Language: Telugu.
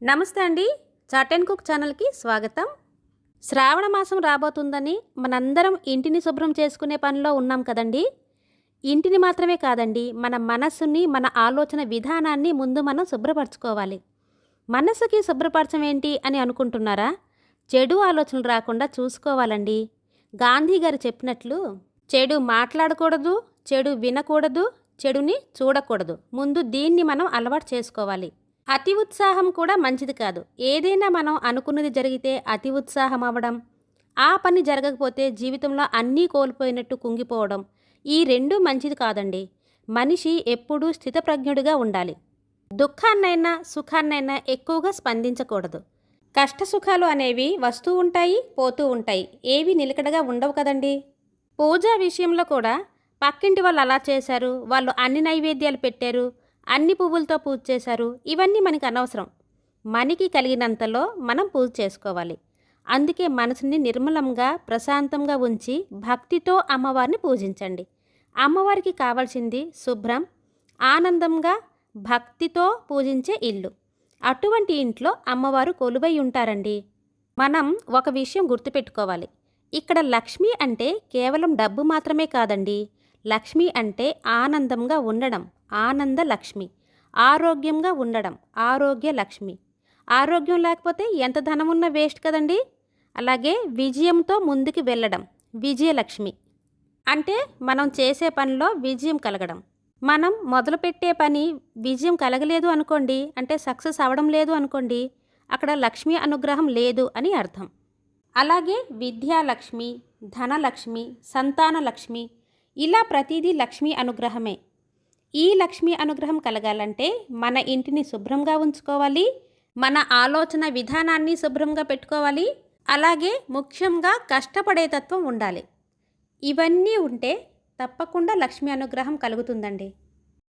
నమస్తే అండి. చాట్ అండ్ కుక్ ఛానల్‌కి స్వాగతం. శ్రావణ మాసం రాబోతుందని మనందరం ఇంటిని శుభ్రం చేసుకునే పనిలో ఉన్నాం కదండీ! ఇంటిని మాత్రమే కాదండి, మన మనస్సుని, మన ఆలోచన విధానాన్ని ముందు మనం శుభ్రపరచుకోవాలి. మనస్సుకి శుభ్రపరచం ఏంటి అని అనుకుంటున్నారా? చెడు ఆలోచనలు రాకుండా చూసుకోవాలండి. గాంధీ గారు చెప్పినట్లు, చెడు మాట్లాడకూడదు, చెడు వినకూడదు, చెడుని చూడకూడదు. ముందు దీన్ని మనం అలవాటు చేసుకోవాలి. అతి ఉత్సాహం కూడా మంచిది కాదు. ఏదైనా మనం అనుకున్నది జరిగితే అతి ఉత్సాహం అవ్వడం, ఆ పని జరగకపోతే జీవితంలో అన్నీ కోల్పోయినట్టు కుంగిపోవడం, ఈ రెండూ మంచిది కాదండి. మనిషి ఎప్పుడూ స్థితప్రజ్ఞుడిగా ఉండాలి. దుఃఖాన్నైనా సుఖాన్నైనా ఎక్కువగా స్పందించకూడదు. కష్ట సుఖాలు అనేవి వస్తూ ఉంటాయి, పోతూ ఉంటాయి. ఏవి నిలకడగా ఉండవు కదండి. పూజా విషయంలో కూడా పక్కింటి వాళ్ళు అలా చేశారు, వాళ్ళు అన్ని నైవేద్యాలు పెట్టారు, అన్ని పువ్వులతో పూజ చేశారు, ఇవన్నీ మనకి అనవసరం. మనకి కలిగినంతలో మనం పూజ చేసుకోవాలి. అందుకే మనసుని నిర్మలంగా ప్రశాంతంగా ఉంచి భక్తితో అమ్మవారిని పూజించండి. అమ్మవారికి కావాల్సింది శుభ్రం, ఆనందంగా భక్తితో పూజించే ఇల్లు. అటువంటి ఇంట్లో అమ్మవారు కొలువై ఉంటారండి. మనం ఒక విషయం గుర్తుపెట్టుకోవాలి. ఇక్కడ లక్ష్మి అంటే కేవలం డబ్బు మాత్రమే కాదండి. లక్ష్మి అంటే ఆనందంగా ఉండడం, ఆనంద లక్ష్మి. ఆరోగ్యంగా ఉండడం, ఆరోగ్య లక్ష్మి. ఆరోగ్యం లేకపోతే ఎంత ధనం ఉన్నా వేస్ట్ కదండి. అలాగే విజయంతో ముందుకు వెళ్ళడం, విజయలక్ష్మి. అంటే మనం చేసే పనిలో విజయం కలగడం. మనం మొదలుపెట్టే పని విజయం కలగలేదు అనుకోండి, అంటే సక్సెస్ అవ్వడం లేదు అనుకోండి, అక్కడ లక్ష్మీ అనుగ్రహం లేదు అని అర్థం. అలాగే విద్యాలక్ష్మి, ధనలక్ష్మి, సంతానలక్ష్మి, ఇలా ప్రతిదీ లక్ష్మీ అనుగ్రహమే. ఈ లక్ష్మీ అనుగ్రహం కలగాలంటే మన ఇంటిని శుభ్రంగా ఉంచుకోవాలి, మన ఆలోచన విధానాన్ని శుభ్రంగా పెట్టుకోవాలి, అలాగే ముఖ్యంగా కష్టపడే తత్వం ఉండాలి. ఇవన్నీ ఉంటే తప్పకుండా లక్ష్మీ అనుగ్రహం కలుగుతుందండి.